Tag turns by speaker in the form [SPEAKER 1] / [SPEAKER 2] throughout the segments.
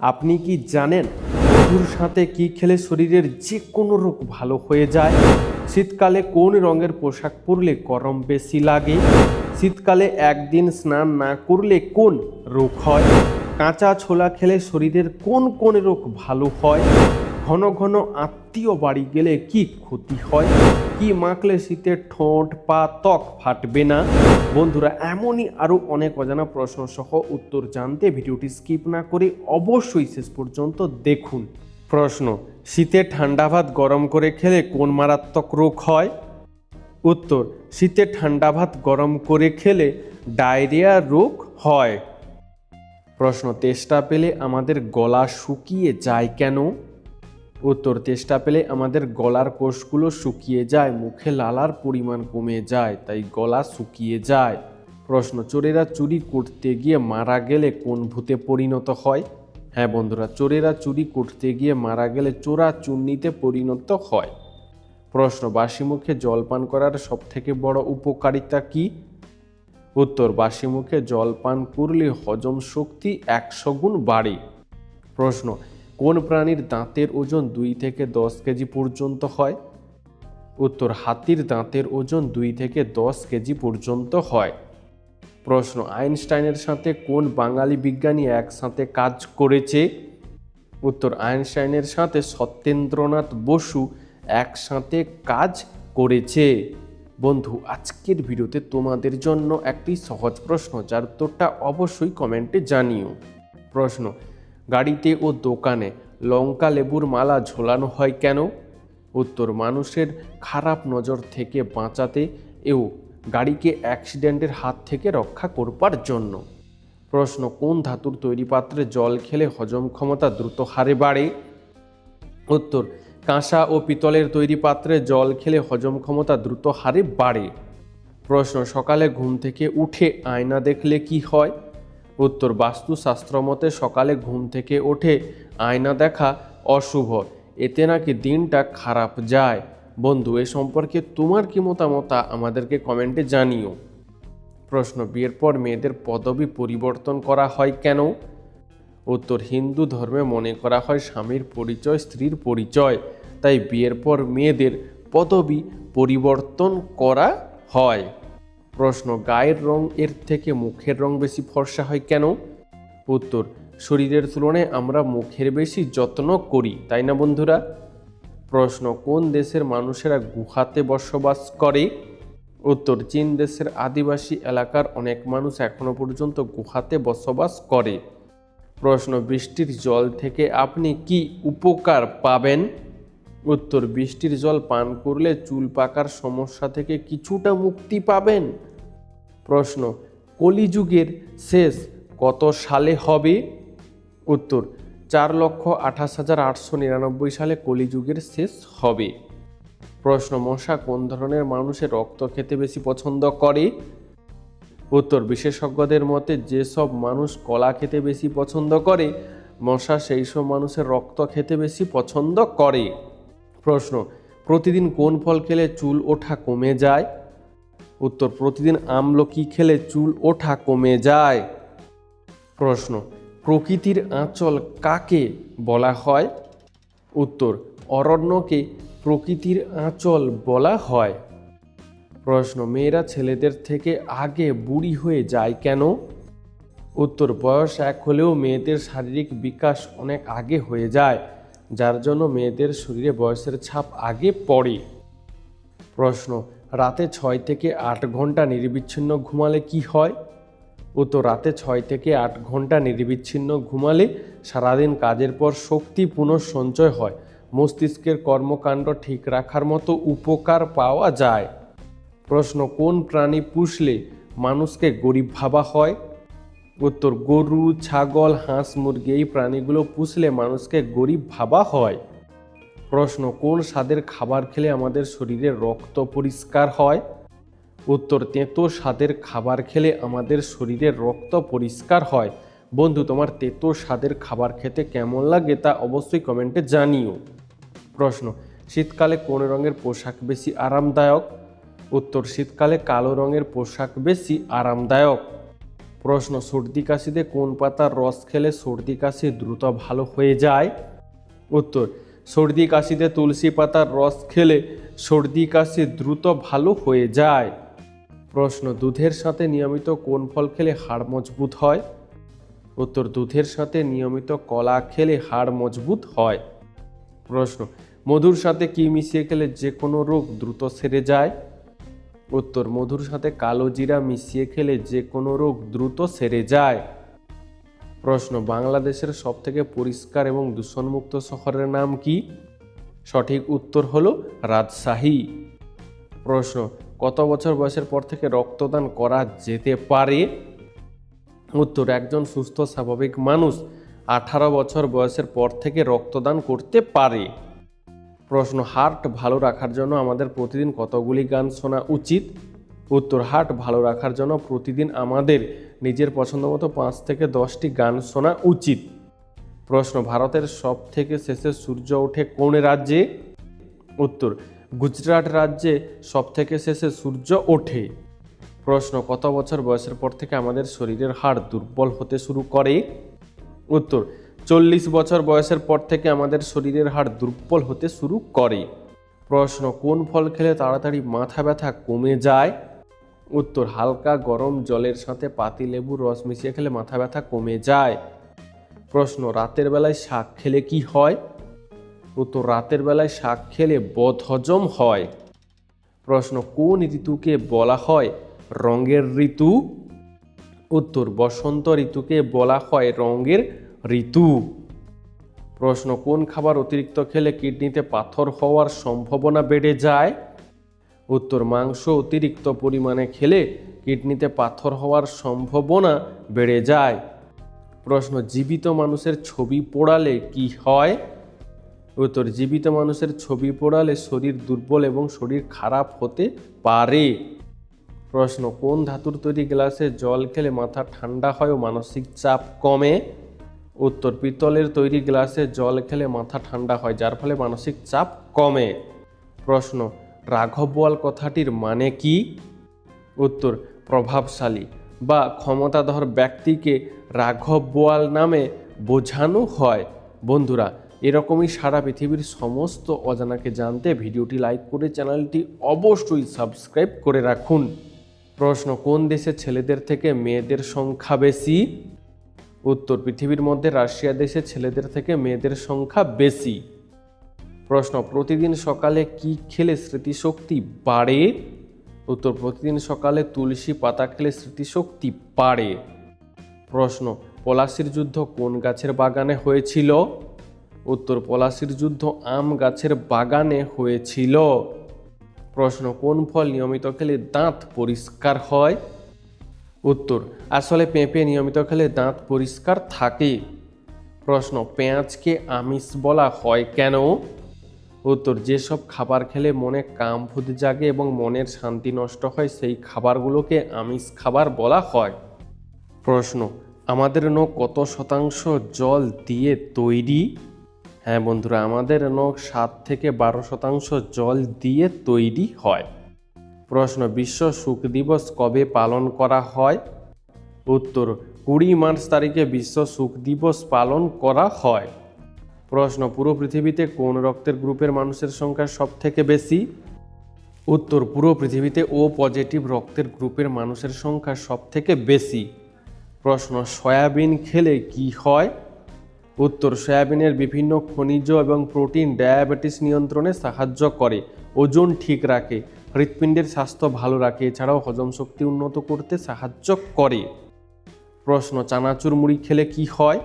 [SPEAKER 1] আপনি কি জানেন মধুর সাথে কি খেলে শরীরের যে কোনো রোগ ভালো হয়ে যায়? শীতকালে কোন রঙের পোশাক পরলে গরম বেশি লাগে? শীতকালে একদিন স্নান না করলে কোন রোগ হয়? কাঁচা ছোলা খেলে শরীরের কোন কোন রোগ ভালো হয়? ঘন ঘন আত্মীয় বাড়ি গেলে কি ক্ষতি হয়? কি মাখলে শীতে ঠোঁট পা ত্বক ফাটবে না? বন্ধুরা, এমনই আরও অনেক অজানা প্রশ্ন সহ উত্তর জানতে ভিডিওটি স্কিপ না করে অবশ্যই শেষ পর্যন্ত দেখুন। প্রশ্ন: শীতে ঠান্ডা ভাত গরম করে খেলে কোন মারাত্মক রোগ হয়? উত্তর: শীতে ঠান্ডা ভাত গরম করে খেলে ডায়রিয়া রোগ হয়। প্রশ্ন: তেষ্টা পেলে আমাদের গলা শুকিয়ে যায় কেন? উত্তর: তেষ্টা পেলে আমাদের গলার কোষগুলো শুকিয়ে যায়, মুখে লালার পরিমাণ কমে যায়, তাই গলা শুকিয়ে যায়। প্রশ্ন: চোরেরা চুরি করতে গিয়ে মারা গেলে কোন ভূতে পরিণত হয়? হ্যাঁ বন্ধুরা, চোরেরা চুরি করতে গিয়ে মারা গেলে চোরাচুন্নিতে পরিণত হয়। প্রশ্ন: বাসি মুখে জল পান করার সবথেকে বড় উপকারিতা কি? উত্তর: বাসি মুখে জল পান করলে হজম শক্তি 100 গুণ বাড়ে। প্রশ্ন: কোন প্রাণীর দাঁতের ওজন 2 থেকে 10 কেজি পর্যন্ত হয়? উত্তর: হাতির দাঁতের ওজন 2 থেকে 10 কেজি পর্যন্ত হয়। প্রশ্ন: আইনস্টাইনের সাথে কোন বাঙালি বিজ্ঞানী একসাথে কাজ করেছে? উত্তর: আইনস্টাইনের সাথে সত্যেন্দ্রনাথ বসু একসাথে কাজ করেছে। বন্ধু, আজকের ভিডিওতে তোমাদের জন্য একটি সহজ প্রশ্ন, যার উত্তরটা অবশ্যই কমেন্টে জানিও। প্রশ্ন: গাড়িতে ও দোকানে লঙ্কা লেবুর মালা ঝোলানো হয় কেন? উত্তর: মানুষের খারাপ নজর থেকে বাঁচাতে ও গাড়িকে অ্যাক্সিডেন্টের হাত থেকে রক্ষা করবার জন্য। প্রশ্ন: কোন ধাতুর তৈরি পাত্রে জল খেলে হজম ক্ষমতা দ্রুত হারে বাড়ে? উত্তর: কাঁসা ও পিতলের তৈরি পাত্রে জল খেলে হজম ক্ষমতা দ্রুত হারে বাড়ে। প্রশ্ন: সকালে ঘুম থেকে উঠে আয়না দেখলে কি হয়? উত্তর: বাস্তুশাস্ত্র মতে সকালে ঘুম থেকে উঠে আয়না দেখা অশুভ, এতে নাকি দিনটা খারাপ যায়। বন্ধু, এ সম্পর্কে তোমার কি মতামত আমাদেরকে কমেন্টে জানিও। প্রশ্ন: বিয়ের পর মেয়েদের পদবি পরিবর্তন করা হয় কেন? উত্তর: হিন্দু ধর্মে মনে করা হয় স্বামীর পরিচয় স্ত্রীর পরিচয়, তাই বিয়ের পর মেয়েদের পদবি পরিবর্তন করা হয়। প্রশ্ন: গায়ের রং এর থেকে মুখের রং বেশি ফর্সা হয় কেন? উত্তর: শরীরের তুলনায় আমরা মুখের বেশি যত্ন করি, তাই না বন্ধুরা? প্রশ্ন: কোন দেশের মানুষেরা গুহাতে বসবাস করে? উত্তর: চীন দেশের আদিবাসী এলাকার অনেক মানুষ এখনো পর্যন্ত গুহাতে বসবাস করে। প্রশ্ন: বৃষ্টির জল থেকে আপনি কি উপকার পাবেন? উত্তর: বৃষ্টির জল পান করলে চুল পাকার সমস্যা থেকে কিছুটা মুক্তি পাবেন। প্রশ্ন: কলিযুগের শেষ কত সালে হবে? উত্তর: 4,28,899 সালে কলিযুগের শেষ হবে। প্রশ্ন: মশা কোন ধরনের মানুষের রক্ত খেতে বেশি পছন্দ করে? উত্তর: বিশেষজ্ঞদের মতে যেসব মানুষ কলা খেতে বেশি পছন্দ করে, মশা সেই সব মানুষের রক্ত খেতে বেশি পছন্দ করে। প্রশ্ন: প্রতিদিন কোন ফল খেলে চুল ওঠা কমে যায়? উত্তর: প্রতিদিন আমলকি খেলে চুল ওঠা কমে যায়। প্রশ্ন: প্রকৃতির আঁচল কাকে বলা হয়? উত্তর: অরণ্যকে প্রকৃতির আঁচল বলা হয়। প্রশ্ন: মেয়েরা ছেলেদের থেকে আগে বুড়ি হয়ে যায় কেন? উত্তর: বয়স এক হলেও মেয়েদের শারীরিক বিকাশ অনেক আগে হয়ে যায়, যার জন্য মেয়েদের শরীরে বয়সের ছাপ আগে পড়ে। প্রশ্ন: রাতে 6 থেকে 8 ঘন্টা নিরবিচ্ছিন্ন ঘুমালে কি হয়? উত্তর: রাতে 6 থেকে 8 ঘন্টা নিরবিচ্ছিন্ন ঘুমালে সারাদিন কাজের পর শক্তি পুনঃসঞ্চয় হয়, মস্তিষ্কের কর্মকাণ্ড ঠিক রাখার মতো উপকার পাওয়া যায়। প্রশ্ন: কোন প্রাণী পুষলে মানুষকে গরিব ভাবা হয়? উত্তর: গরু, ছাগল, হাঁস, মুরগি এই প্রাণীগুলো পুষলে মানুষকে গরিব ভাবা হয়। প্রশ্ন: কোন স্বাদের খাবার খেলে আমাদের শরীরে রক্ত পরিষ্কার হয়? উত্তর: তেঁতো স্বাদের খাবার খেলে আমাদের শরীরের রক্ত পরিষ্কার হয়। বন্ধু, তোমার তেঁতো স্বাদের খাবার খেতে কেমন লাগে তা অবশ্যই কমেন্টে জানিও। প্রশ্ন: শীতকালে কোন রঙের পোশাক বেশি আরামদায়ক? উত্তর: শীতকালে কালো রঙের পোশাক বেশি আরামদায়ক। প্রশ্ন, সর্দি কাশিতে কোন পাতার রস খেলে সর্দি কাশি দ্রুত ভালো হয়ে যায়? উত্তর, সর্দি কাশিতে তুলসী পাতার রস খেলে সর্দি কাশি দ্রুত ভালো হয়ে যায়। প্রশ্ন, দুধের সাথে নিয়মিত কোন ফল খেলে হাড় মজবুত হয়? উত্তর, দুধের সাথে নিয়মিত কলা খেলে হাড় মজবুত হয়। প্রশ্ন, মধুর সাথে কি মিশিয়ে খেলে যে কোনো রোগ দ্রুত সেরে যায়? উত্তর, মধুর সাথে কালো জিরা মিশিয়ে খেলে যে কোনো রোগ দ্রুত সেরে যায়। প্রশ্ন, বাংলাদেশের সবথেকে পরিষ্কার এবং দূষণমুক্ত শহরের নাম কি? সঠিক উত্তর হলো রাজশাহী। প্রশ্ন, কত বছর বয়সের পর থেকে রক্তদান করা যেতে পারে? উত্তর, একজন সুস্থ স্বাভাবিক মানুষ 18 বছর বয়সের পর থেকে রক্তদান করতে পারে। প্রশ্ন, হার্ট ভালো রাখার জন্য আমাদের প্রতিদিন কতগুলি গান শোনা উচিত? উত্তর, হার্ট ভালো রাখার জন্য প্রতিদিন আমাদের নিজের পছন্দ মতো 5 থেকে 10টি গান শোনা উচিত। প্রশ্ন, ভারতের সব থেকে শেষে সূর্য ওঠে কোন রাজ্যে? উত্তর, গুজরাট রাজ্যে সব থেকে শেষে সূর্য ওঠে। প্রশ্ন, কত বছর বয়সের পর থেকে আমাদের শরীরের হাড় দুর্বল হতে শুরু করে? উত্তর, 40 বছর বয়সের পর থেকে আমাদের শরীরের হাড় দুর্বল হতে শুরু করে। প্রশ্ন, কোন ফল খেলে তাড়াতাড়ি মাথা ব্যথা কমে যায়? উত্তর, হালকা গরম জলের সাথে পাতিলেবুর রস মিশিয়ে খেলে মাথা ব্যথা কমে যায়। প্রশ্ন, রাতের বেলায় শাক খেলে কি হয়? উত্তর, রাতের বেলায় শাক খেলে বদহজম হয়। প্রশ্ন, কোন ঋতুকে বলা হয় রঙের ঋতু? উত্তর, বসন্ত ঋতুকে বলা হয় রঙের ঋতু। প্রশ্ন, কোন খাবার অতিরিক্ত খেলে কিডনিতে পাথর হওয়ার সম্ভাবনা বেড়ে যায়? উত্তর, মাংস অতিরিক্ত পরিমাণে খেলে কিডনিতে পাথর হওয়ার সম্ভাবনা বেড়ে যায়। প্রশ্ন, জীবিত মানুষের ছবি পোড়ালে কি হয়? উত্তর, জীবিত মানুষের ছবি পোড়ালে শরীর দুর্বল এবং শরীর খারাপ হতে পারে। প্রশ্ন, কোন ধাতুর তৈরি গ্লাসে জল খেলে মাথা ঠান্ডা হয় ও মানসিক চাপ কমে? উত্তর, পিতলের তৈরি গ্লাসে জল খেলে মাথা ঠান্ডা হয়, যার ফলে মানসিক চাপ কমে। প্রশ্ন, রাঘব বোয়াল কথাটির মানে কি? উত্তর, প্রভাবশালী বা ক্ষমতাধর ব্যক্তিকে রাঘব বোয়াল নামে বোঝানো হয়। বন্ধুরা, এরকমই সারা পৃথিবীর সমস্ত অজানাকে জানতে ভিডিওটি লাইক করে চ্যানেলটি অবশ্যই সাবস্ক্রাইব করে রাখুন। প্রশ্ন, কোন দেশে ছেলেদের থেকে মেয়েদের সংখ্যা বেশি? উত্তর, পৃথিবীর মধ্যে রাশিয়া দেশে ছেলেদের থেকে মেয়েদের সংখ্যা বেশি। প্রশ্ন, প্রতিদিন সকালে কি খেলে স্মৃতিশক্তি বাড়ে? উত্তর, প্রতিদিন সকালে তুলসী পাতা খেলে স্মৃতিশক্তি বাড়ে। প্রশ্ন, পলাশির যুদ্ধ কোন গাছের বাগানে হয়েছিল? উত্তর, পলাশির যুদ্ধ আম গাছের বাগানে হয়েছিল। প্রশ্ন, কোন ফল নিয়মিত খেলে দাঁত পরিষ্কার হয়? উত্তর, আসলে পেঁপে নিয়মিত খেলে দাঁত পরিষ্কার থাকে। প্রশ্ন, পেঁয়াজকে আমিষ বলা হয় কেন? উত্তর, যেসব খাবার খেলে মনে কামভূত জাগে এবং মনের শান্তি নষ্ট হয় সেই খাবারগুলোকে আমিষ খাবার বলা হয়। প্রশ্ন, আমাদের নখ কত শতাংশ জল দিয়ে তৈরি? হ্যাঁ বন্ধুরা, আমাদের নখ 7 থেকে 12% জল দিয়ে তৈরি হয়। প্রশ্ন, বিশ্ব সুখ দিবস কবে পালন করা হয়? উত্তর, 20 মার্চ তারিখে বিশ্ব সুখ দিবস পালন করা হয়। প্রশ্ন, পুরো পৃথিবীতে কোন রক্তের গ্রুপের মানুষের সংখ্যা সব থেকে বেশি? উত্তর, পুরো পৃথিবীতে ও পজিটিভ রক্তের গ্রুপের মানুষের সংখ্যা সব থেকে বেশি। প্রশ্ন, সয়াবিন খেলে কি হয়? উত্তর, সয়াবিনের বিভিন্ন খনিজ এবং প্রোটিন ডায়াবেটিস নিয়ন্ত্রণে সাহায্য করে, ওজন ঠিক রাখে, হৃৎপিণ্ডের স্বাস্থ্য ভালো রাখে, এছাড়াও হজম শক্তি উন্নত করতে সাহায্য করে। প্রশ্ন, চানাচুর মুড়ি খেলে কি হয়?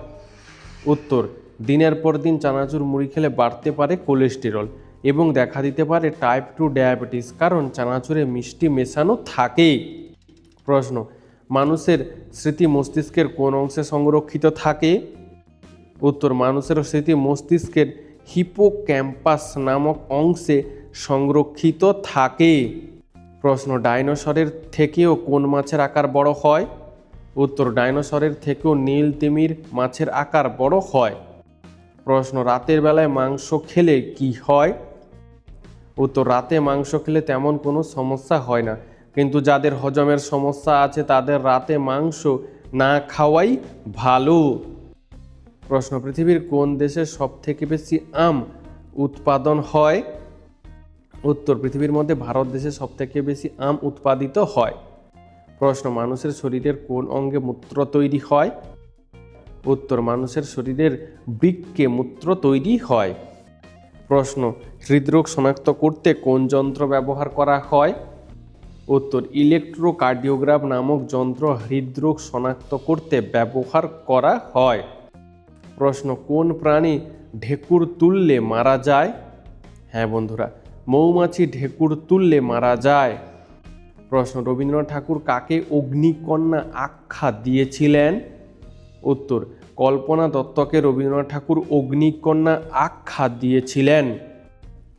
[SPEAKER 1] উত্তর, দিনের পর দিন চানাচুর মুড়ি খেলে বাড়তে পারে কোলেস্টেরল এবং দেখা দিতে পারে টাইপ 2 ডায়াবেটিস, কারণ চানাচুরে মিষ্টি মেশানো থাকে। প্রশ্ন, মানুষের স্মৃতি মস্তিষ্কের কোন অংশে সংরক্ষিত থাকে? উত্তর, মানুষের স্মৃতি মস্তিষ্কের হিপোক্যাম্পাস নামক অংশে সংরক্ষিত থাকে। প্রশ্ন, ডাইনোসরের থেকেও কোন মাছের আকার বড় হয়? উত্তর, ডাইনোসরের থেকেও নীল তিমির মাছের আকার বড় হয়। প্রশ্ন, রাতের বেলায় মাংস খেলে কি হয়? উত্তর, রাতে মাংস খেলে তেমন কোনো সমস্যা হয় না, কিন্তু যাদের হজমের সমস্যা আছে তাদের রাতে মাংস না খাওয়াই ভালো। প্রশ্ন, পৃথিবীর কোন দেশে সব থেকে বেশি আম উৎপাদন হয়? উত্তর, পৃথিবীর মধ্যে ভারত দেশে সব থেকে বেশি আম উৎপাদিত হয়। প্রশ্ন, মানুষের শরীরের কোন অঙ্গে মূত্র তৈরি হয়? উত্তর, মানুষের শরীরের বৃক্কে মূত্র তৈরি হয়। প্রশ্ন, হৃদরোগ শনাক্ত করতে কোন যন্ত্র ব্যবহার করা হয়? উত্তর, ইলেকট্রোকার্ডিওগ্রাফ নামক যন্ত্র হৃদরোগ শনাক্ত করতে ব্যবহার করা হয়। প্রশ্ন, কোন প্রাণী ঢেকুর তুললে মারা যায়? হ্যাঁ বন্ধুরা, মৌমাছি ঢেকুর তুললে মারা যায়। প্রশ্ন, রবীন্দ্রনাথ ঠাকুর কাকে অগ্নিকন্যা আখ্যা দিয়েছিলেন? উত্তর, কল্পনা দত্তকে রবীন্দ্রনাথ ঠাকুর অগ্নিকন্যা আখ্যা দিয়েছিলেন।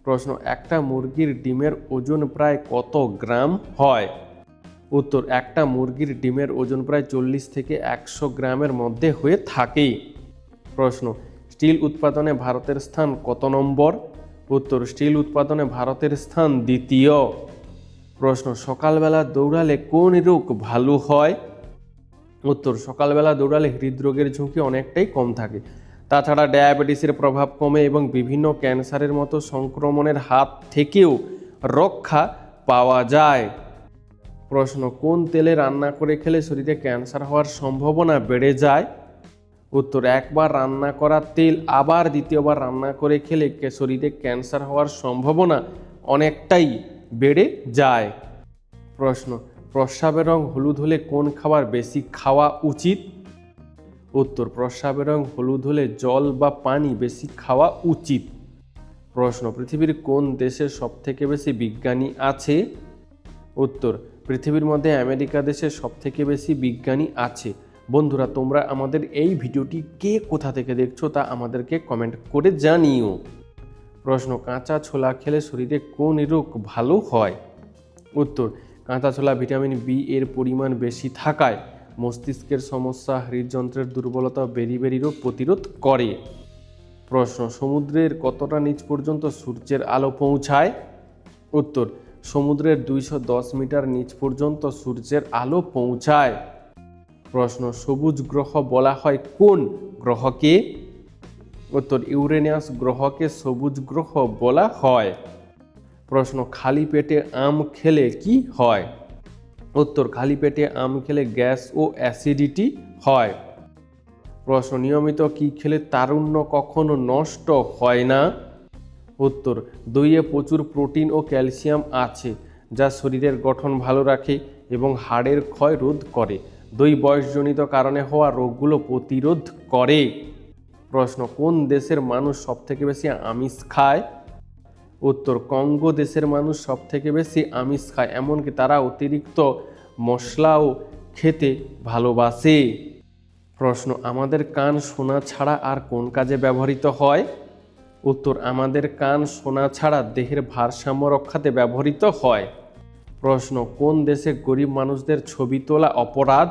[SPEAKER 1] প্রশ্ন, একটা মুরগির ডিমের ওজন প্রায় কত গ্রাম হয়? উত্তর, একটা মুরগির ডিমের ওজন প্রায় 40 থেকে 100 গ্রামের মধ্যে হয়ে থাকে। প্রশ্ন, স্টিল উৎপাদনে ভারতের স্থান কত নম্বর? উত্তর, স্টিল উৎপাদনে ভারতের স্থান দ্বিতীয়। প্রশ্ন, সকালবেলা দৌড়ালে কোন রোগ ভালো হয়? উত্তর, সকালবেলা দৌড়ালে হৃদরোগের ঝুঁকি অনেকটাই কম থাকে। তাছাড়া ডায়াবেটিসের প্রভাব কমে এবং বিভিন্ন ক্যান্সারের মতো সংক্রমণের হাত থেকেও রক্ষা পাওয়া যায়। প্রশ্ন, কোন তেলে রান্না করে খেলে শরীরে ক্যান্সার হওয়ার সম্ভাবনা বেড়ে যায়? উত্তর, একবার রান্না করা তেল আবার দ্বিতীয়বার রান্না করে খেলে শরীরে ক্যান্সার হওয়ার সম্ভাবনা অনেকটাই বেড়ে যায়। প্রশ্ন, প্রস্রাবের রং হলুদ হলে কোন খাবার বেশি খাওয়া উচিত? উত্তর, প্রস্রাবের রং হলুদ হলে জল বা পানি বেশি খাওয়া উচিত। প্রশ্ন, পৃথিবীর কোন দেশে সব থেকে বেশি বিজ্ঞানী আছে? উত্তর, পৃথিবীর মধ্যে আমেরিকা দেশে সব থেকে বেশি বিজ্ঞানী আছে। বন্ধুরা, তোমরা আমাদের এই ভিডিওটি কে কোথা থেকে দেখছো তা আমাদেরকে কমেন্ট করে জানিও। প্রশ্ন, কাঁচা ছোলা খেলে শরীরে কোন রোগ ভালো হয়? উত্তর, কাঁচা ছোলা ভিটামিন বি এর পরিমাণ বেশি থাকায় মস্তিষ্কের সমস্যা, হৃদযন্ত্রের দুর্বলতা, বেরি রোগ প্রতিরোধ করে। প্রশ্ন, সমুদ্রের কতটা নিচ পর্যন্ত সূর্যের আলো পৌঁছায়? উত্তর, সমুদ্রের 210 মিটার নিচ পর্যন্ত সূর্যের আলো পৌঁছায়। প্রশ্ন, সবুজ গ্রহ বলা হয় কোন গ্রহকে? উত্তর, ইউরেনাস গ্রহকে সবুজ গ্রহ বলা হয়। প্রশ্ন, খালি পেটে আম খেলে কি হয়? উত্তর, খালি পেটে আম খেলে গ্যাস ও অ্যাসিডিটি হয়। প্রশ্ন, নিয়মিত কি খেলে তারুণ্য কখনো নষ্ট হয় না? উত্তর, দইয়ে প্রচুর প্রোটিন ও ক্যালসিয়াম আছে যা শরীরের গঠন ভালো রাখে এবং হাড়ের ক্ষয় রোধ করে। দই বয়সজনিত কারণে হওয়া রোগগুলো প্রতিরোধ করে। প্রশ্ন, কোন দেশের মানুষ সবথেকে বেশি আমিষ খায়? উত্তর, কঙ্গো দেশের মানুষ সবথেকে বেশি আমিষ খায়, এমনকি তারা অতিরিক্ত মশলাও খেতে ভালোবাসে। প্রশ্ন, আমাদের কান শোনা ছাড়া আর কোন কাজে ব্যবহৃত হয়? উত্তর, আমাদের কান শোনা ছাড়া দেহের ভারসাম্য রক্ষাতে ব্যবহৃত হয়। প্রশ্ন, কোন দেশে গরিব মানুষদের ছবি তোলা অপরাধ?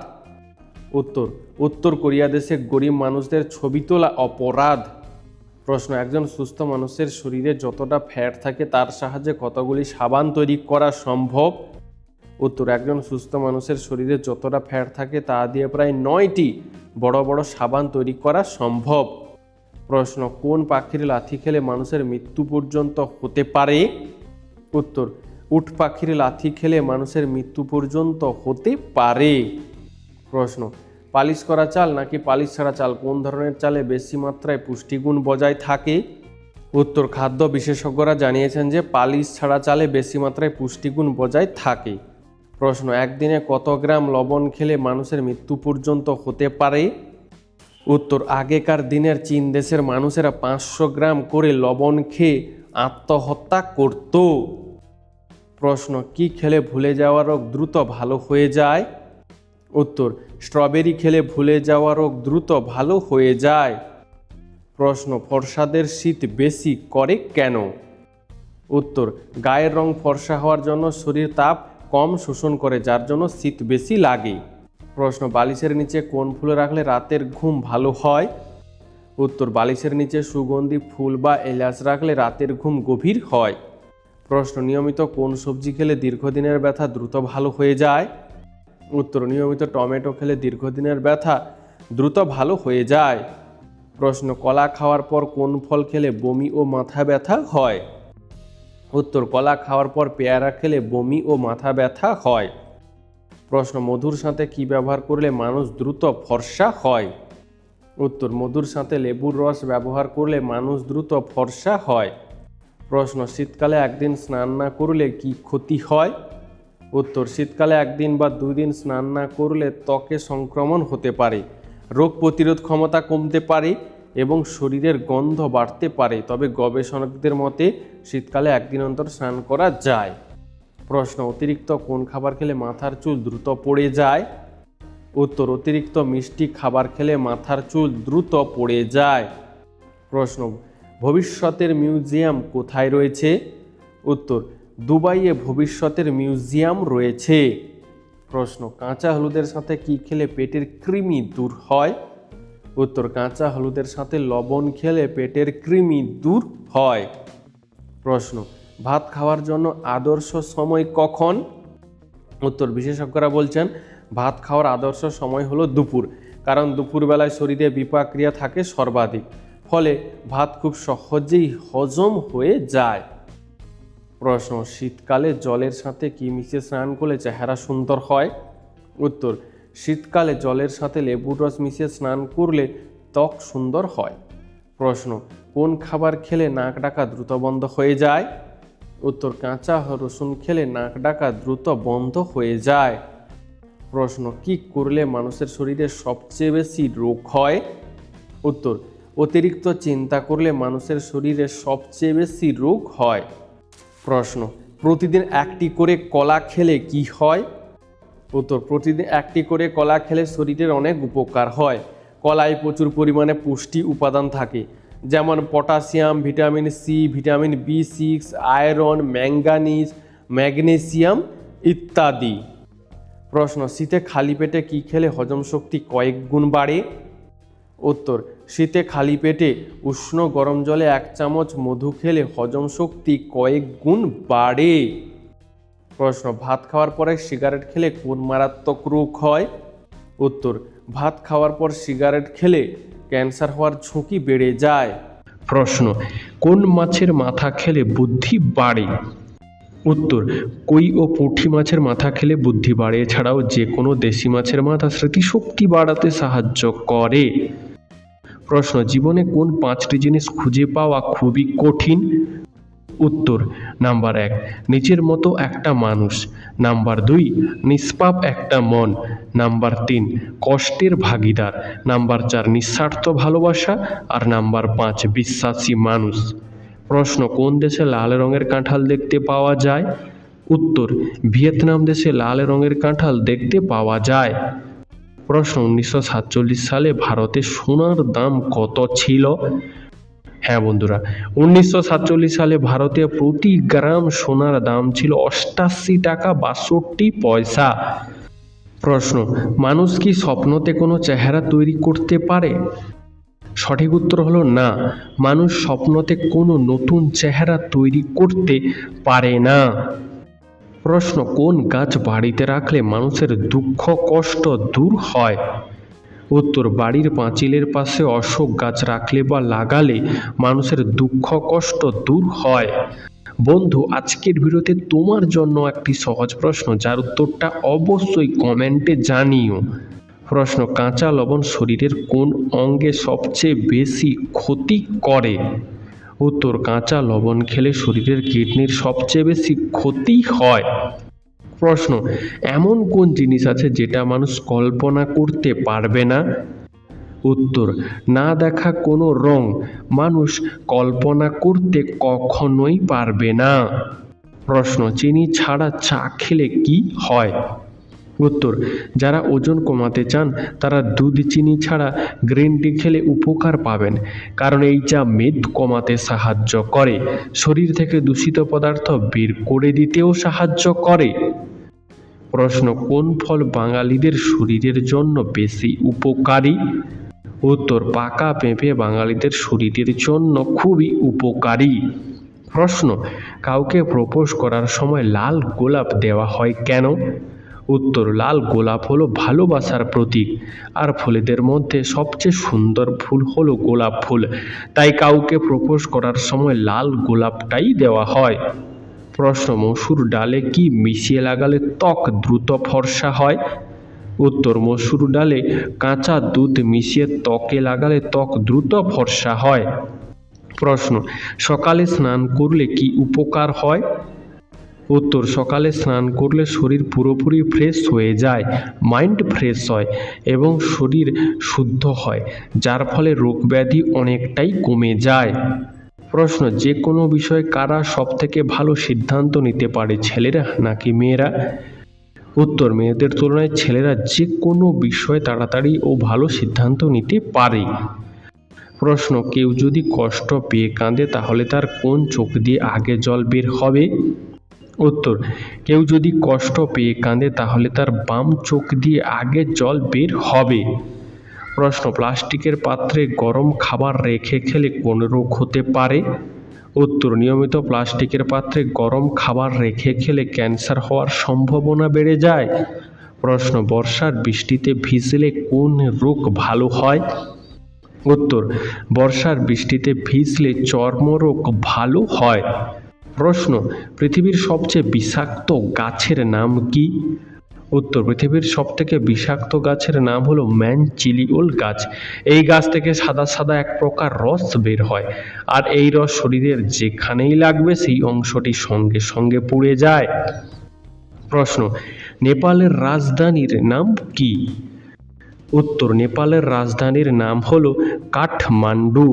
[SPEAKER 1] উত্তর, উত্তর কোরিয়া দেশে গরিব মানুষদের ছবি তোলা অপরাধ। প্রশ্ন, একজন সুস্থ মানুষের শরীরে যতটা ফ্যাট থাকে তার সাহায্যে কতগুলি সাবান তৈরি করা সম্ভব? উত্তর, একজন সুস্থ মানুষের শরীরে যতটা ফ্যাট থাকে তা দিয়ে প্রায় 9টি বড় বড় সাবান তৈরি করা সম্ভব। প্রশ্ন, কোন পাখির লাথি খেলে মানুষের মৃত্যু পর্যন্ত হতে পারে? উত্তর, উট পাখির লাথি খেলে মানুষের মৃত্যু পর্যন্ত হতে পারে। প্রশ্ন, পালিশ করা চাল নাকি পালিশ ছাড়া চাল কোন ধরনের চালে বেশি মাত্রায় পুষ্টিগুণ বজায় থাকে? উত্তর, খাদ্য বিশেষজ্ঞরা জানিয়েছেন যে পালিশ ছাড়া চালে বেশি মাত্রায় পুষ্টিগুণ বজায় থাকে। প্রশ্ন, একদিনে কত গ্রাম লবণ খেলে মানুষের মৃত্যু পর্যন্ত হতে পারে? উত্তর, আগেকার দিনের চীন দেশের মানুষেরা 500 গ্রাম করে লবণ খেয়ে আত্মহত্যা করত। প্রশ্ন, কি খেলে ভুলে যাওয়া রোগ দ্রুত ভালো হয়ে যায়? উত্তর, স্ট্রবেরি খেলে ভুলে যাওয়া রোগ দ্রুত ভালো হয়ে যায়। প্রশ্ন, ফর্সাদের শীত বেশি করে কেন? উত্তর, গায়ের রং ফর্সা হওয়ার জন্য শরীর তাপ কম শোষণ করে, যার জন্য শীত বেশি লাগে। প্রশ্ন, বালিশের নিচে কোন ফুল রাখলে রাতের ঘুম ভালো হয়? উত্তর, বালিশের নিচে সুগন্ধি ফুল বা এলাচ রাখলে রাতের ঘুম গভীর হয়। প্রশ্ন, নিয়মিত কোন সবজি খেলে দীর্ঘদিনের ব্যথা দ্রুত ভালো হয়ে যায়? উত্তর, নিয়মিত টমেটো খেলে দীর্ঘদিনের ব্যথা দ্রুত ভালো হয়ে যায়। প্রশ্ন, কলা খাওয়ার পর কোন ফল খেলে বমি ও মাথা ব্যথা হয়? উত্তর, কলা খাওয়ার পর পেয়ারা খেলে বমি ও মাথা ব্যথা হয়। প্রশ্ন, মধুর সাথে কি ব্যবহার করলে মানুষ দ্রুত ফর্সা হয়? উত্তর, মধুর সাথে লেবুর রস ব্যবহার করলে মানুষ দ্রুত ফর্সা হয়। প্রশ্ন, শীতকালে একদিন স্নান না করলে কি ক্ষতি হয়? উত্তর, শীতকালে একদিন বা 2 দিন স্নান না করলে ত্বকে সংক্রমণ হতে পারে, রোগ প্রতিরোধ ক্ষমতা কমতে পারে এবং শরীরের গন্ধ বাড়তে পারে। তবে গবেষকদের মতে শীতকালে একদিন অন্তর স্নান করা যায়। প্রশ্ন, অতিরিক্ত কোন খাবার খেলে মাথার চুল দ্রুত পড়ে যায়? উত্তর, অতিরিক্ত মিষ্টি খাবার খেলে মাথার চুল দ্রুত পড়ে যায়। প্রশ্ন, ভবিষ্যতের মিউজিয়াম কোথায় রয়েছে? উত্তর, দুবাইয়ে ভবিষ্যতের মিউজিয়াম রয়েছে। প্রশ্ন, কাঁচা হলুদের সাথে কি খেলে পেটের কৃমি দূর হয়? উত্তর, কাঁচা হলুদের সাথে লবণ খেলে পেটের কৃমি দূর হয়। প্রশ্ন, ভাত খাওয়ার জন্য আদর্শ সময় কখন? উত্তর, বিশেষজ্ঞরা বলছেন ভাত খাওয়ার আদর্শ সময় হলো দুপুর, কারণ দুপুরবেলায় শরীরে বিপাক ক্রিয়া থাকে সর্বাধিক, ফলে ভাত খুব সহজেই হজম হয়ে যায়। প্রশ্ন, শীতকালে জলের সাথে কি মিশিয়ে স্নান করলে চেহারা সুন্দর হয়? উত্তর, শীতকালে জলের সাথে লেবুর রস মিশিয়ে স্নান করলে ত্বক সুন্দর হয়। প্রশ্ন, কোন খাবার খেলে নাক ডাকা দ্রুত বন্ধ হয়ে যায়? উত্তর, কাঁচা রসুন খেলে নাক ডাকা দ্রুত বন্ধ হয়ে যায়। প্রশ্ন, কি করলে মানুষের শরীরে সবচেয়ে বেশি রোগ হয়? উত্তর, অতিরিক্ত চিন্তা করলে মানুষের শরীরে সবচেয়ে বেশি রোগ হয়। প্রশ্ন, প্রতিদিন একটি করে কলা খেলে কি হয়? উত্তর, প্রতিদিন একটি করে কলা খেলে শরীরের অনেক উপকার হয়। কলায় প্রচুর পরিমাণে পুষ্টি উপাদান থাকে, যেমন potassium, vitamin C, vitamin B6, iron, manganese, magnesium ইত্যাদি। প্রশ্ন, শীতে খালি পেটে কি খেলে হজম শক্তি কয়েক গুণ বাড়ে? উত্তর, শীতে খালি পেটে উষ্ণ গরম জলে 1 চামচ মধু খেলে হজম শক্তি কয়েক গুণ বাড়ে। প্রশ্ন, ভাত খাওয়ার পরে সিগারেট খেলে কোন মারাত্মক রোগ হয়? উত্তর, ভাত খাওয়ার পর সিগারেট খেলে ক্যান্সার হওয়ার ঝুঁকি বেড়ে যায়। প্রশ্ন, কোন মাছের মাথা খেলে বুদ্ধি বাড়ে? উত্তর, কই ও পুঁটি মাছের মাথা খেলে বুদ্ধি বাড়ে। এছাড়াও যে কোনো দেশি মাছের মাথা স্মৃতিশক্তি বাড়াতে সাহায্য করে। প্রশ্ন, জীবনে কোন 5টি জিনিস খুঁজে পাওয়া খুবই কঠিন? উত্তর, নাম্বার 1, নিজের মতো একটা মানুষ। নাম্বার 2, নিষ্পাপ একটা মন। নাম্বার 3, কষ্টের ভাগিদার। নাম্বার 4, নিঃস্বার্থ ভালোবাসা। আর নাম্বার 5, বিশ্বাসী মানুষ। প্রশ্ন, কোন দেশে লাল রঙের কাঁঠাল দেখতে পাওয়া যায়? উত্তর, ভিয়েতনাম দেশে লাল রঙের কাঁঠাল দেখতে পাওয়া যায়। প্রশ্ন, 1947 সালে ভারতে সোনার দাম কত ছিল? হ্যাঁ বন্ধুরা, 1947 সালে ভারতে প্রতি গ্রাম সোনার দাম ছিল 88 টাকা 62 পয়সা। প্রশ্ন, মানুষ কি স্বপ্নতে কোনো চেহারা তৈরি করতে পারে? সঠিক উত্তর হলো না, মানুষ স্বপ্নতে কোনো নতুন চেহারা তৈরি করতে পারে না। প্রশ্ন, কোন গাছ বাড়িতে রাখলে মানুষের দুঃখ কষ্ট দূর হয়? উত্তর, বাড়ির পাঁচিলের পাশে অশোক গাছ রাখলে বা লাগালে মানুষের দুঃখ কষ্ট দূর হয়। বন্ধু, আজকের ভিডিওতে তোমার জন্য একটি সহজ প্রশ্ন, যার উত্তরটা অবশ্যই কমেন্টে জানিও। প্রশ্ন, কাঁচা লবণ শরীরের কোন অঙ্গে সবচেয়ে বেশি ক্ষতি করে? উত্তর, কাঁচা লবণ খেলে শরীরের কিডনির সবচেয়ে বেশি ক্ষতি হয়। প্রশ্ন, এমন কোন জিনিস আছে যেটা মানুষ কল্পনা করতে পারবে না? উত্তর, না দেখা কোনো রং মানুষ কল্পনা করতে কখনোই পারবে না। প্রশ্ন, চিনি ছাড়া চা খেলে কি হয়? উত্তর, যারা ওজন কমাতে চান তারা দুধ চিনি ছাড়া গ্রিন টি খেলে উপকার পাবেন, কারণ এই চা মেদ কমাতে সাহায্য করে, শরীর থেকে দূষিত পদার্থ বের করে দিতেও সাহায্য করে। প্রশ্ন, কোন ফল বাঙালিদের শরীরের জন্য বেশি উপকারী? উত্তর, পাকা পেঁপে বাঙালিদের শরীরের জন্য খুবই উপকারী। প্রশ্ন, কাউকে প্রপোজ করার সময় লাল গোলাপ দেওয়া হয় কেন? উত্তর, লাল গোলাপ হলো ভালোবাসার প্রতীক, আর ফুলেদের মধ্যে সবচেয়ে সুন্দর ফুল হলো গোলাপ ফুল, তাই কাউকে প্রপোজ করার সময় লাল গোলাপটাই দেওয়া হয়। প্রশ্ন, মসুর ডালে কি মিশিয়ে লাগালে ত্বক দ্রুত ফর্সা হয়? উত্তর, মসুর ডালে কাঁচা দুধ মিশিয়ে ত্বকে লাগালে ত্বক দ্রুত ফর্সা হয়। প্রশ্ন, সকালে স্নান করলে কি উপকার হয়? উত্তর, সকালে স্নান করলে শরীর পুরোপুরি ফ্রেশ হয়ে যায়, মাইন্ড ফ্রেশ হয় এবং শরীর শুদ্ধ হয়, যার ফলে রোগব্যাধি অনেকটাই কমে যায়। প্রশ্ন, যে কোনো বিষয়ে কারা সবথেকে ভালো সিদ্ধান্ত নিতে পারে, ছেলেরা নাকি মেয়েরা? উত্তর, মেয়েদের তুলনায় ছেলেরা যে কোনো বিষয়ে তাড়াতাড়ি ও ভালো সিদ্ধান্ত নিতে পারে। প্রশ্ন, কেউ যদি কষ্ট পেয়ে কাঁদে তাহলে তার কোন চোখ দিয়ে আগে জল বের হবে? উত্তর, কেউ যদি কষ্ট পেয়ে কাঁদে তাহলে তার বাম চোখ দিয়ে আগে জল বের হবে। প্রশ্ন, প্লাস্টিকের পাত্রে গরম খাবার রেখে খেলে কোন রোগ হতে পারে? উত্তর, নিয়মিত প্লাস্টিকের পাত্রে গরম খাবার রেখে খেলে ক্যান্সার হওয়ার সম্ভাবনা বেড়ে যায়। প্রশ্ন, বর্ষার বৃষ্টিতে ভিজলে কোন রোগ ভালো হয়? উত্তর, বর্ষার বৃষ্টিতে ভিজলে চর্মরোগ ভালো হয়। প্রশ্ন, পৃথিবীর সবচেয়ে বিষাক্ত গাছের নাম কি? উত্তর, পৃথিবীর সবথেকে বিষাক্ত গাছের নাম হলো ম্যানচিলিওল গাছ। এই গাছ থেকে সাদা সাদা এক প্রকার রস বের হয়, আর এই রস শরীরের যেখানেই লাগবে সেই অংশটি সঙ্গে সঙ্গে পুড়ে যায়। প্রশ্ন, নেপালের রাজধানীর নাম কি? উত্তর, নেপালের রাজধানীর নাম হলো কাঠমান্ডু।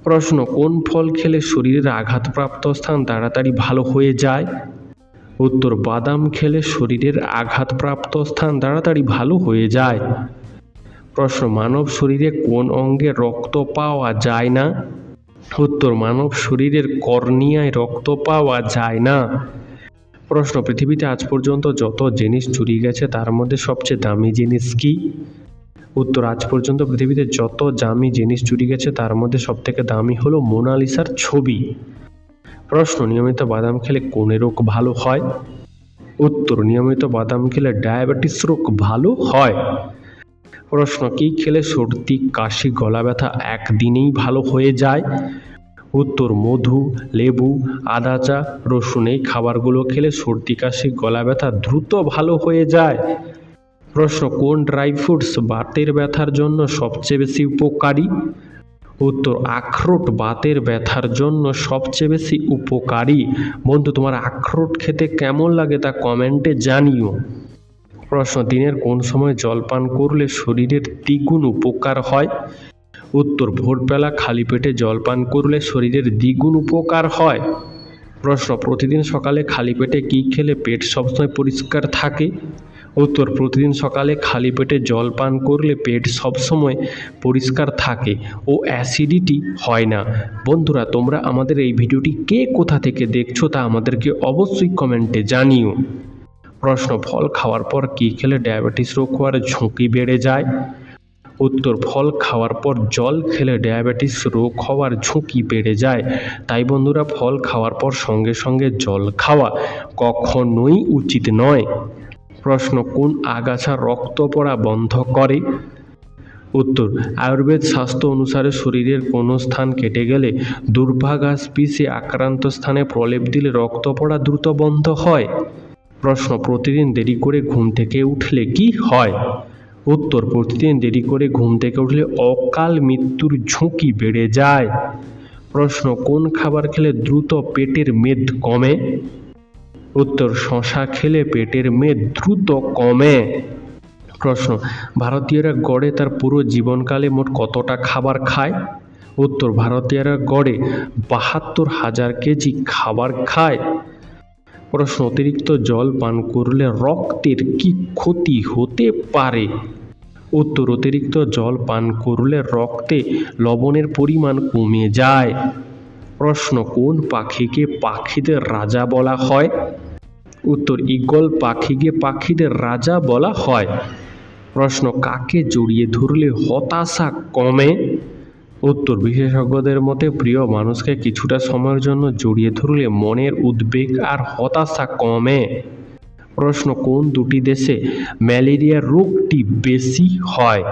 [SPEAKER 1] প্রশ্ন, কোন ফল খেলে শরীরের আঘাতপ্রাপ্ত স্থান তাড়াতাড়ি ভালো হয়ে যায়? উত্তর, বাদাম খেলে শরীরের আঘাতপ্রাপ্ত স্থান তাড়াতাড়ি ভালো হয়ে যায়। প্রশ্ন, মানব শরীরে কোন অঙ্গে রক্ত পাওয়া যায় না? উত্তর, মানব শরীরের কর্নিয়ায় রক্ত পাওয়া যায় না। প্রশ্ন, পৃথিবীতে আজ পর্যন্ত যত জিনিস চুরি গেছে তার মধ্যে সবচেয়ে দামি জিনিস কি? উত্তর, আজ পর্যন্ত পৃথিবীতে যত দামি জিনিস চুরি গেছে তার মধ্যে সবথেকে দামি হলো মোনালিসার ছবি। প্রশ্ন, নিয়মিত বাদাম খেলে কোন রোগ ভালো হয়? উত্তর, নিয়মিত বাদাম খেলে ডায়াবেটিস রোগ ভালো হয়। প্রশ্ন, কি খেলে সর্দি কাশি গলা ব্যথা একদিনেই ভালো হয়ে যায়? উত্তর, মধু, লেবু, আদা চা, রসুন এই খাবারগুলো খেলে সর্দি কাশি গলা ব্যথা দ্রুত ভালো হয়ে যায়। প্রশ্ন, কোন ড্রাই ফ্রুটস বাতের ব্যথার জন্য সবচেয়ে বেশি উপকারী? উত্তর, আখরোট বাতের ব্যথার জন্য সবচেয়ে বেশি উপকারী। বন্ধু, তোমার আখরোট খেতে কেমন লাগে তা কমেন্টে জানিও। প্রশ্ন, দিনের কোন সময় জল পান করলে শরীরের দ্বিগুণ উপকার হয়? উত্তর, ভোরবেলা খালি পেটে জল পান করলে শরীরের দ্বিগুণ উপকার হয়। প্রশ্ন, প্রতিদিন সকালে খালি পেটে কি খেলে পেট সবসময় পরিষ্কার থাকে? উত্তর, প্রতিদিন সকালে খালি পেটে জল পান করলে পেট সবসময় পরিষ্কার থাকে ও অ্যাসিডিটি হয় না। বন্ধুরা, তোমরা আমাদের এই ভিডিওটি কে কোথা থেকে দেখছো তা আমাদেরকে অবশ্যই কমেন্টে জানিও। প্রশ্ন, ফল খাওয়ার পর কি খেলে ডায়াবেটিস রোগ হওয়ার ঝুঁকি বেড়ে যায়? উত্তর, ফল খাওয়ার পর জল খেলে ডায়াবেটিস রোগ হওয়ার ঝুঁকি বেড়ে যায়। তাই বন্ধুরা, ফল খাওয়ার পর সঙ্গে সঙ্গে জল খাওয়া কখনোই উচিত নয়। প্রশ্ন, কোন আগাছা রক্ত পড়া বন্ধ করে? উত্তর, আয়ুর্বেদ শাস্ত্র অনুসারে শরীরের কোনো স্থান কেটে গেলে দুর্ভা ঘাস পিষে আক্রান্ত স্থানে প্রলেপ দিলে রক্ত পড়া দ্রুত বন্ধ হয়। প্রশ্ন, প্রতিদিন দেরি করে ঘুম থেকে উঠলে কি হয়? উত্তর, প্রতিদিন দেরি করে ঘুম থেকে উঠলে অকাল মৃত্যুর ঝুঁকি বেড়ে যায়। প্রশ্ন, কোন খাবার খেলে দ্রুত পেটের মেদ কমে? উত্তর, শশা খেলে পেটের মেদ দ্রুত কমে। প্রশ্ন, ভারতীয়রা গড়ে তার পুরো জীবনকালে মোট কতটা খাবার খায়? উত্তর, ভারতীয়রা গড়ে ৭২,০০০ কেজি খাবার খায়। প্রশ্ন, অতিরিক্ত জল পান করলে রক্তের কি ক্ষতি হতে পারে? উত্তর, অতিরিক্ত জল পান করলে রক্তে লবণের পরিমাণ কমে যায়। প্রশ্ন, কোন পাখিকে পাখিদের রাজা বলা হয়? উত্তর, ঈগল পাখিকে পাখিদের রাজা বলা হয়। প্রশ্ন, কাকে জড়িয়ে ধরলে হতাশা কমে? উত্তর, বিশেষজ্ঞদের মতে প্রিয় মানুষকে কিছুটা সময়ের জন্য জড়িয়ে ধরলে মনের উদ্বেগ আর হতাশা কমে। প্রশ্ন, কোন দুটি দেশে ম্যালেরিয়া রোগটি বেশি হয়?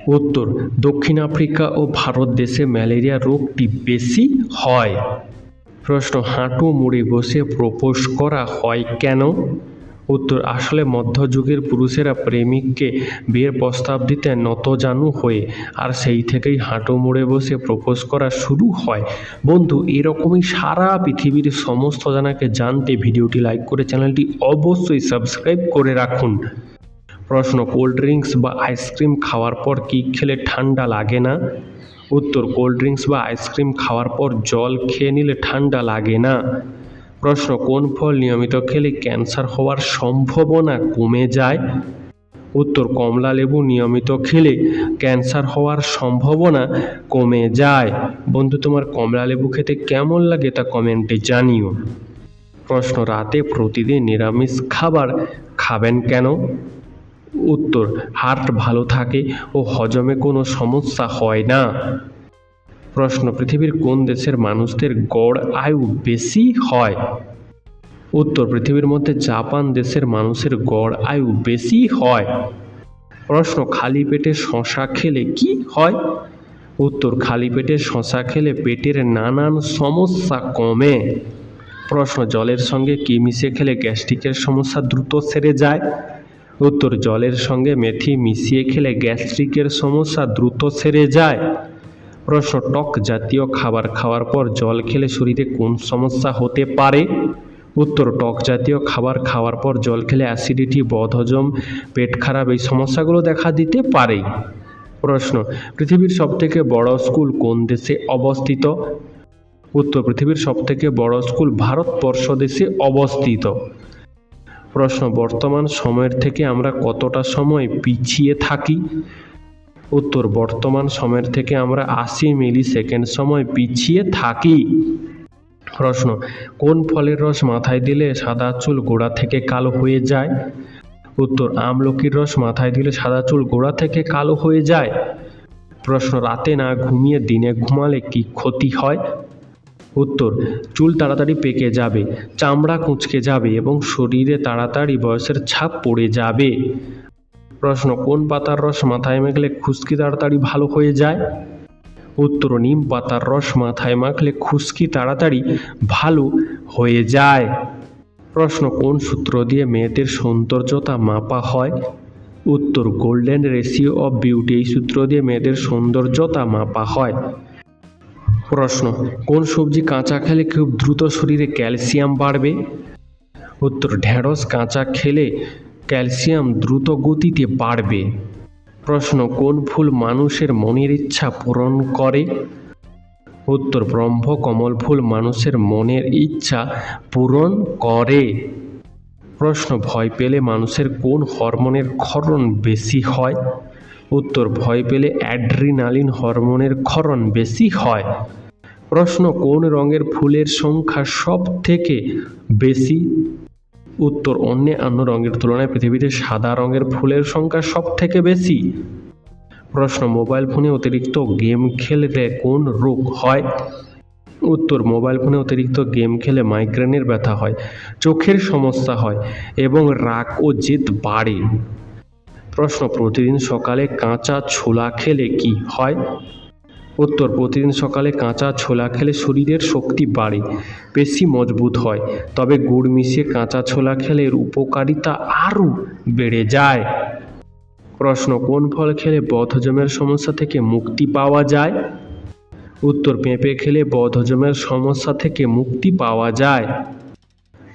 [SPEAKER 1] উত্তর, দক্ষিণ আফ্রিকা ও ভারত দেশে ম্যালেরিয়া রোগটি বেশি হয়। প্রশ্ন, হাঁটু মুড়ে বসে প্রপোজ করা হয় কেন? উত্তর, আসলে মধ্যযুগের পুরুষেরা প্রেমিককে বিয়ের প্রস্তাব দিতে নতজানু হয়ে, আর সেই থেকেই হাঁটু মুড়ে বসে প্রপোজ করা শুরু হয়। বন্ধু, এরকমই সারা পৃথিবীর সমস্ত জানাকে জানতে ভিডিওটি লাইক করে চ্যানেলটি অবশ্যই সাবস্ক্রাইব করে রাখুন। প্রশ্ন, কোল্ড ড্রিঙ্কস বা আইসক্রিম খাওয়ার পর কি খেলে ঠান্ডা লাগে না? উত্তর, কোল্ড ড্রিঙ্কস বা আইসক্রিম খাওয়ার পর জল খেয়ে নিলে ঠান্ডা লাগে না। প্রশ্ন, কোন ফল নিয়মিত খেলে ক্যান্সার হওয়ার সম্ভাবনা কমে যায়? উত্তর, কমলা লেবু নিয়মিত খেলে ক্যান্সার হওয়ার সম্ভাবনা কমে যায়। বন্ধু, তোমার কমলা লেবু খেতে কেমন লাগে তা কমেন্টে জানিও। প্রশ্ন, রাতে প্রতিদিন নিরামিষ খাবার খাবেন কেন? উত্তর, হার্ট ভালো থাকে ও হজমে কোনো সমস্যা হয় না। প্রশ্ন, পৃথিবীর কোন দেশের মানুষদের গড় আয়ু বেশি হয়? উত্তর, পৃথিবীর মধ্যে জাপান দেশের মানুষের গড় আয়ু বেশি হয়। প্রশ্ন, খালি পেটে শশা খেলে কি হয়? উত্তর, খালি পেটে শশা খেলে পেটের নানান সমস্যা কমে। প্রশ্ন, জলের সঙ্গে কি মিশিয়ে খেলে গ্যাস্ট্রিকের সমস্যা দ্রুত সেরে যায়? উত্তর, জলের সঙ্গে মেথি মিশিয়ে খেলে গ্যাস্ট্রিকের সমস্যা দ্রুত সেরে যায়। প্রশ্ন, টক জাতীয় খাবার খাওয়ার পর জল খেলে শরীরে কোন সমস্যা হতে পারে? উত্তর, টক জাতীয় খাবার খাওয়ার পর জল খেলে অ্যাসিডিটি, বদহজম, পেট খারাপ এই সমস্যাগুলো দেখা দিতে পারে। প্রশ্ন, পৃথিবীর সবথেকে বড় স্কুল কোন দেশে অবস্থিত? উত্তর, পৃথিবীর সবথেকে বড় স্কুল ভারতবর্ষ দেশে অবস্থিত। প্রশ্ন, বর্তমান সময়ের থেকে আমরা কতটা সময় পিছিয়ে থাকি? উত্তর, বর্তমান সময়ের থেকে আমরা 80 মিলি সেকেন্ড সময় পিছিয়ে থাকি। প্রশ্ন, কোন ফলের রস মাথায় দিলে সাদা চুল গোড়া থেকে কালো হয়ে যায়? উত্তর, আমলকির রস মাথায় দিলে সাদা চুল গোড়া থেকে কালো হয়ে যায়। প্রশ্ন, রাতে না ঘুমিয়ে দিনে ঘুমালে কি ক্ষতি হয়? উত্তর, চুল তাড়াতাড়ি পেকে যাবে, চামড়া কুঁচকে যাবে এবং শরীরে তাড়াতাড়ি বয়সের ছাপ পড়ে যাবে। প্রশ্ন, কোন পাতার রস মাথায় মাখলে খুশকি তাড়াতাড়ি ভালো হয়ে যায়? উত্তর, নিম পাতার রস মাথায় মাখলে খুশকি তাড়াতাড়ি ভালো হয়ে যায়। প্রশ্ন, কোন সূত্র দিয়ে মেয়েদের সৌন্দর্যতা মাপা হয়? উত্তর, গোল্ডেন রেশিও অফ বিউটি এই সূত্র দিয়ে মেয়েদের সৌন্দর্যতা মাপা হয়। প্রশ্ন, কোন সবজি কাঁচা খেলে খুব দ্রুত শরীরে ক্যালসিয়াম বাড়বে? উত্তর, ঢেঁড়স কাঁচা খেলে ক্যালসিয়াম দ্রুত গতিতে বাড়বে। প্রশ্ন, কোন ফুল মানুষের মনের ইচ্ছা পূরণ করে? উত্তর, ব্রহ্মকমল ফুল মানুষের মনের ইচ্ছা পূরণ করে। প্রশ্ন, ভয় পেলে মানুষের কোন হরমোনের ক্ষরণ বেশি হয়? উত্তর, ভয় পেলে অ্যাড্রিনালিন হরমোনের ক্ষরণ বেশি হয়। প্রশ্ন, কোন রঙের ফুলের সংখ্যা সব থেকে বেশি? উত্তর, অন্যান্য রঙের তুলনায় পৃথিবীতে সাদা রঙের ফুলের সংখ্যা সব থেকে বেশি। প্রশ্ন, মোবাইল ফোনে অতিরিক্ত গেম খেললে কোন রোগ হয়? উত্তর, মোবাইল ফোনে অতিরিক্ত গেম খেলে মাইগ্রেনের ব্যথা হয়, চোখের সমস্যা হয় এবং রাগ ও জেদ বাড়ে। প্রশ্ন, প্রতিদিন সকালে কাঁচা ছোলা খেলে কি হয়? উত্তর, প্রতিদিন সকালে কাঁচা ছোলা খেলে শরীরের শক্তি বাড়ে, পেশি মজবুত হয়, তবে গুড় মিশিয়ে কাঁচা ছোলা খেলে এর উপকারিতা আরও বেড়ে যায়। প্রশ্ন, কোন ফল খেলে বদহজমের সমস্যা থেকে মুক্তি পাওয়া যায়? উত্তর, পেঁপে খেলে বদহজমের সমস্যা থেকে মুক্তি পাওয়া যায়।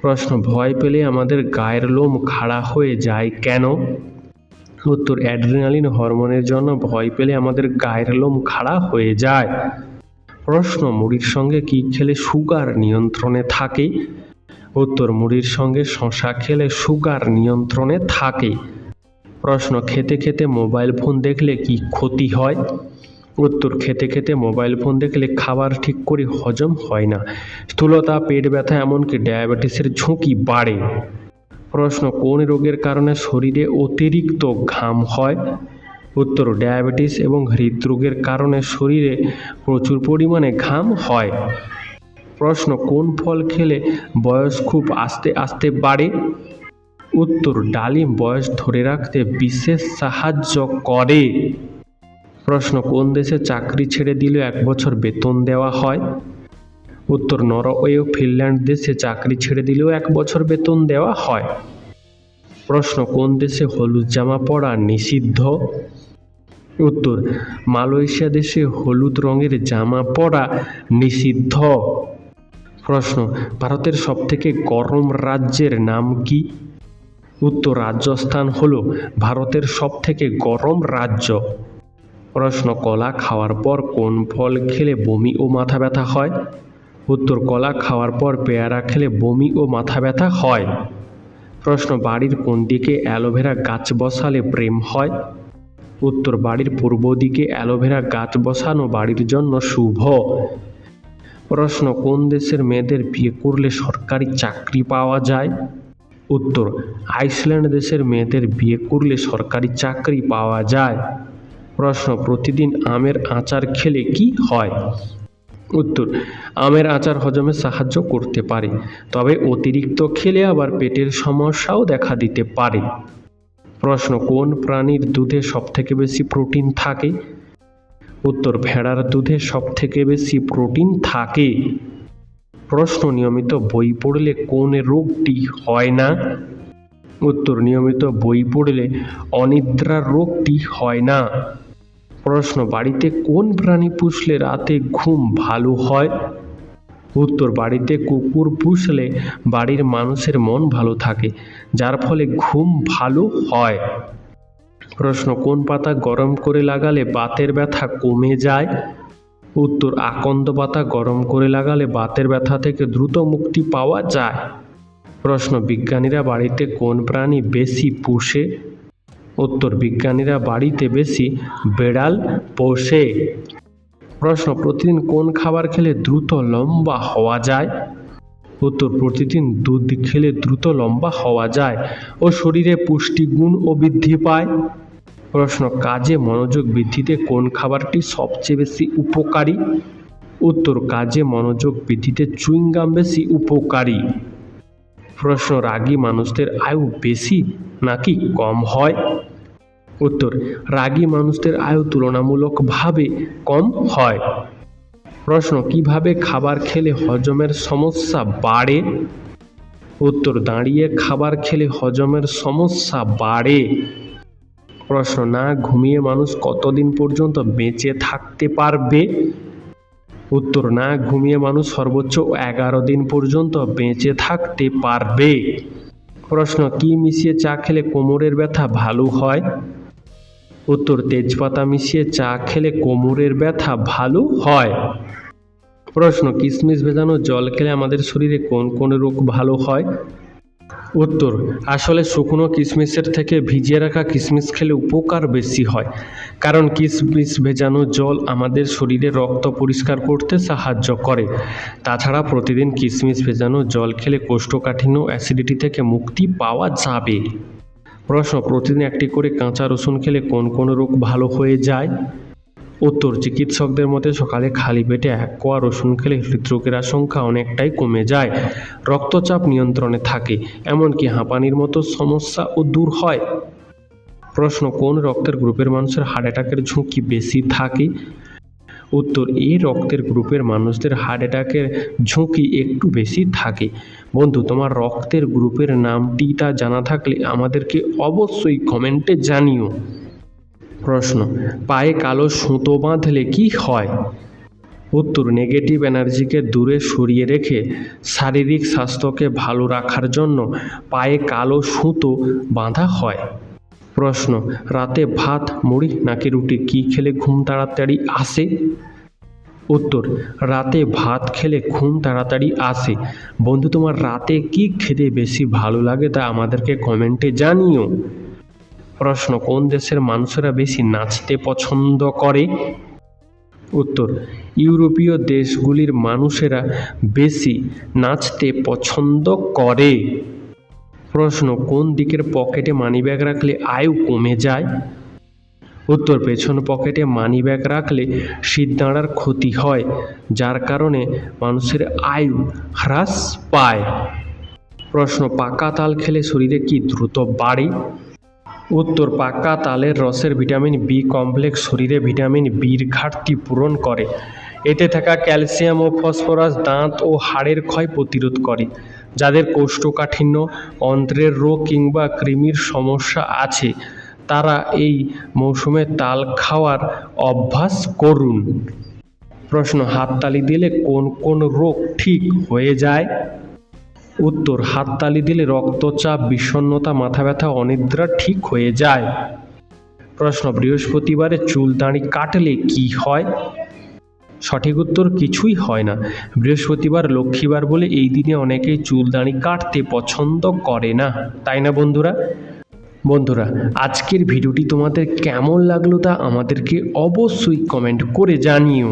[SPEAKER 1] প্রশ্ন, ভয় পেলে আমাদের গায়ের লোম খাড়া হয়ে যায় কেন? উত্তর, অ্যাড্রিনালিন হরমোনের জন্য ভয় পেলে আমাদের গায়ের লোম খাড়া হয়ে যায়। প্রশ্ন, মুড়ির সঙ্গে কি খেলে সুগার নিয়ন্ত্রণে থাকে? উত্তর, মুড়ির সঙ্গে শশা খেলে সুগার নিয়ন্ত্রণে থাকে। প্রশ্ন, খেতে খেতে মোবাইল ফোন দেখলে কি ক্ষতি হয়? উত্তর, খেতে খেতে মোবাইল ফোন দেখলে খাবার ঠিক করে হজম হয় না, স্থূলতা, পেট ব্যথা এমনকি ডায়াবেটিসের ঝুঁকি বাড়ে। প্রশ্ন, কোন রোগের কারণে শরীরে অতিরিক্ত ঘাম হয়? উত্তর, ডায়াবেটিস এবং হৃদরোগের কারণে শরীরে প্রচুর পরিমাণে ঘাম হয়। প্রশ্ন, কোন ফল খেলে বয়স খুব আস্তে আস্তে বাড়ে? উত্তর, ডালিম বয়স ধরে রাখতে বিশেষ সাহায্য করে। প্রশ্ন, কোন দেশে চাকরি ছেড়ে দিলেও 1 বছর বেতন দেওয়া হয়? উত্তর, নরওয়ে ও ফিনল্যান্ড দেশে চাকরি ছেড়ে দিলেও 1 বছর বেতন দেওয়া হয়। প্রশ্ন, কোন দেশে হলুদ জামা পরা নিষিদ্ধ? উত্তর, মালয়েশিয়া দেশে হলুদ রঙের জামা পরা নিষিদ্ধ। প্রশ্ন, ভারতের সবথেকে গরম রাজ্যের নাম কি? উত্তর, রাজস্থান হলো ভারতের সবথেকে গরম রাজ্য। প্রশ্ন, কলা খাওয়ার পর কোন ফল খেলে বমি ও মাথা ব্যথা হয়? উত্তর, কলা খাওয়ার পর পেয়ারা খেলে বমি ও মাথা ব্যথা হয়। প্রশ্ন, বাড়ির কোন দিকে অ্যালোভেরা গাছ বসালে প্রেম হয়? উত্তর, বাড়ির পূর্ব দিকে অ্যালোভেরা গাছ বসানো বাড়ির জন্য শুভ। প্রশ্ন, কোন দেশের মেয়েদের বিয়ে করলে সরকারি চাকরি পাওয়া যায়? উত্তর, আইসল্যান্ড দেশের মেয়েদের বিয়ে করলে সরকারি চাকরি পাওয়া যায়। প্রশ্ন, প্রতিদিন আমের আচার খেলে কি হয়? উত্তর, আমের আচার হজমে সাহায্য করতে পারে, তবে অতিরিক্ত খেলে আবার পেটের সমস্যাও দেখা দিতে পারে। প্রশ্ন, কোন প্রাণীর দুধে সবথেকে বেশি প্রোটিন থাকে? উত্তর, ভেড়ার দুধে সবথেকে বেশি প্রোটিন থাকে। প্রশ্ন, নিয়মিত বই পড়লে কোন রোগটি হয় না? উত্তর, নিয়মিত বই পড়লে অনিদ্রার রোগটি হয় না। প্রশ্ন, বাড়িতে কোন প্রাণী পুষলে রাতে ঘুম ভালো হয়? উত্তর, বাড়িতে কুকুর পুষলে বাড়ির মানুষের মন ভালো থাকে, যার ফলে ঘুম ভালো হয়। প্রশ্ন, কোন পাতা গরম করে লাগালে বাতের ব্যথা কমে যায়? উত্তর, আকন্দ পাতা গরম করে লাগালে বাতের ব্যথা থেকে দ্রুত মুক্তি পাওয়া যায়। প্রশ্ন, বিজ্ঞানীরা বাড়িতে কোন প্রাণী বেশি পোষে? উত্তর, বিজ্ঞানীরা বাড়িতে বেশি বেড়াল পোষে। প্রশ্ন, প্রতিদিন কোন খাবার খেলে দ্রুত লম্বা হওয়া যায়? উত্তর, প্রতিদিন দুধ খেলে দ্রুত লম্বা হওয়া যায় ও শরীরে পুষ্টিগুণও বৃদ্ধি পায়। প্রশ্ন, কাজে মনোযোগ বৃদ্ধিতে কোন খাবারটি সবচেয়ে বেশি উপকারী? উত্তর, কাজে মনোযোগ বৃদ্ধিতে চুইংগাম বেশি উপকারী। প্রশ্ন, রাগী মানুষদের আয়ু বেশি নাকি কম হয়? উত্তর, রাগী মানুষদের আয়ু তুলনামূলকভাবে কম হয়। প্রশ্ন, কিভাবে খাবার খেলে হজমের সমস্যা বাড়ে? উত্তর, দাঁড়িয়ে খাবার খেলে হজমের সমস্যা বাড়ে। প্রশ্ন, না ঘুমিয়ে মানুষ কতদিন পর্যন্ত বেঁচে থাকতে পারবে? উত্তর, না ঘুমিয়ে মানুষ সর্বোচ্চ 11 দিন পর্যন্ত বেঁচে থাকতে পারবে। প্রশ্ন, কি মিশিয়ে চা খেলে কোমরের ব্যথা ভালো হয়? উত্তর, তেজপাতা মিশিয়ে চা খেলে কোমরের ব্যথা ভালো হয়। প্রশ্ন, কিশমিশ ভেজানো জল খেলে আমাদের শরীরে কোন কোন রোগ ভালো হয়? উত্তর, আসলে শুকনো কিশমিশের থেকে ভিজিয়ে রাখা কিশমিশ খেলে উপকার বেশি হয়, কারণ কিশমিশ ভেজানো জল আমাদের শরীরে রক্ত পরিষ্কার করতে সাহায্য করে। তাছাড়া প্রতিদিন কিশমিশ ভেজানো জল খেলে কোষ্ঠকাঠিন্য ও অ্যাসিডিটি থেকে মুক্তি পাওয়া যাবে। প্রশ্ন, প্রতিদিন 1টি করে কাঁচা রসুন খেলে কোন কোন রোগ ভালো হয়ে যায়? উত্তর, চিকিৎসকদের মতে সকালে খালি পেটে 1 কোয়া রসুন খেলে হৃদরোগের আশঙ্কা অনেকটাই কমে যায়, রক্তচাপ নিয়ন্ত্রণে থাকে, এমনকি হাঁপানির মতো সমস্যাও দূর হয়। প্রশ্ন, কোন রক্তের গ্রুপের মানুষের হার্ট অ্যাটাকের ঝুঁকি বেশি থাকে? উত্তর, এই রক্তের গ্রুপের মানুষদের হার্ট অ্যাটাকের ঝুঁকি একটু বেশি থাকে। বন্ধু, তোমার রক্তের গ্রুপের নামটি তা জানা থাকলে আমাদেরকে অবশ্যই কমেন্টে জানিও। প্রশ্ন, পায়ে কালো সুতো বাঁধলে কি হয়? উত্তর, নেগেটিভ এনার্জিকে দূরে সরিয়ে রেখে শারীরিক স্বাস্থ্যকে ভালো রাখার জন্য পায়ে কালো সুতো বাঁধা হয়। প্রশ্ন, রাতে ভাত, মুড়ি নাকি রুটি কি খেলে ঘুম তাড়াতাড়ি আসে? উত্তর, রাতে ভাত খেলে ঘুম তাড়াতাড়ি আসে। বন্ধু, তোমার রাতে কি খেতে বেশি ভালো লাগে তা আমাদেরকে কমেন্টে জানিও। প্রশ্ন, কোন দেশের মানুষেরা বেশি নাচতে পছন্দ করে? উত্তর, ইউরোপীয় দেশগুলির মানুষেরা বেশি নাচতে পছন্দ করে। প্রশ্ন, কোন দিকের পকেটে মানিব্যাগ রাখলে আয়ু কমে যায়? উত্তর, পেছন পকেটে মানিব্যাগ রাখলে শিরদাঁড়ার ক্ষতি হয়, যার কারণে মানুষের আয়ু হ্রাস পায়। প্রশ্ন, পাকা তাল খেলে শরীরে কি দ্রুত বাড়ে? উত্তর, পাকা তালের রসের ভিটামিন বি কমপ্লেক্স শরীরে ভিটামিন বির ঘাটতি পূরণ করে। এতে থাকা ক্যালসিয়াম ও ফসফরাস দাঁত ও হাড়ের ক্ষয় প্রতিরোধ করে। যাদের কোষ্ঠকাঠিন্য, অন্ত্রের রোগ কিংবা কৃমির সমস্যা আছে তারা এই মৌসুমে তাল খাওয়ার অভ্যাস করুন। প্রশ্ন, হাততালি দিলে কোন কোন রোগ ঠিক হয়ে যায়? উত্তর, হাততালি দিলে রক্তচাপ, বিষণ্ণতা, মাথা ব্যথা, অনিদ্রা ঠিক হয়ে যায়। প্রশ্ন, বৃহস্পতিবারে চুল দাড়ি কাটলে কি হয়? সঠিক উত্তর, কিছুই হয় না। বৃহস্পতিবার লক্ষ্মীবার বলে এই দিনে অনেকেই চুল দাড়ি কাটতে পছন্দ করে না, তাই না বন্ধুরা? আজকের ভিডিওটি তোমাদের কেমন লাগলো তা আমাদেরকে অবশ্যই কমেন্ট করে জানিও।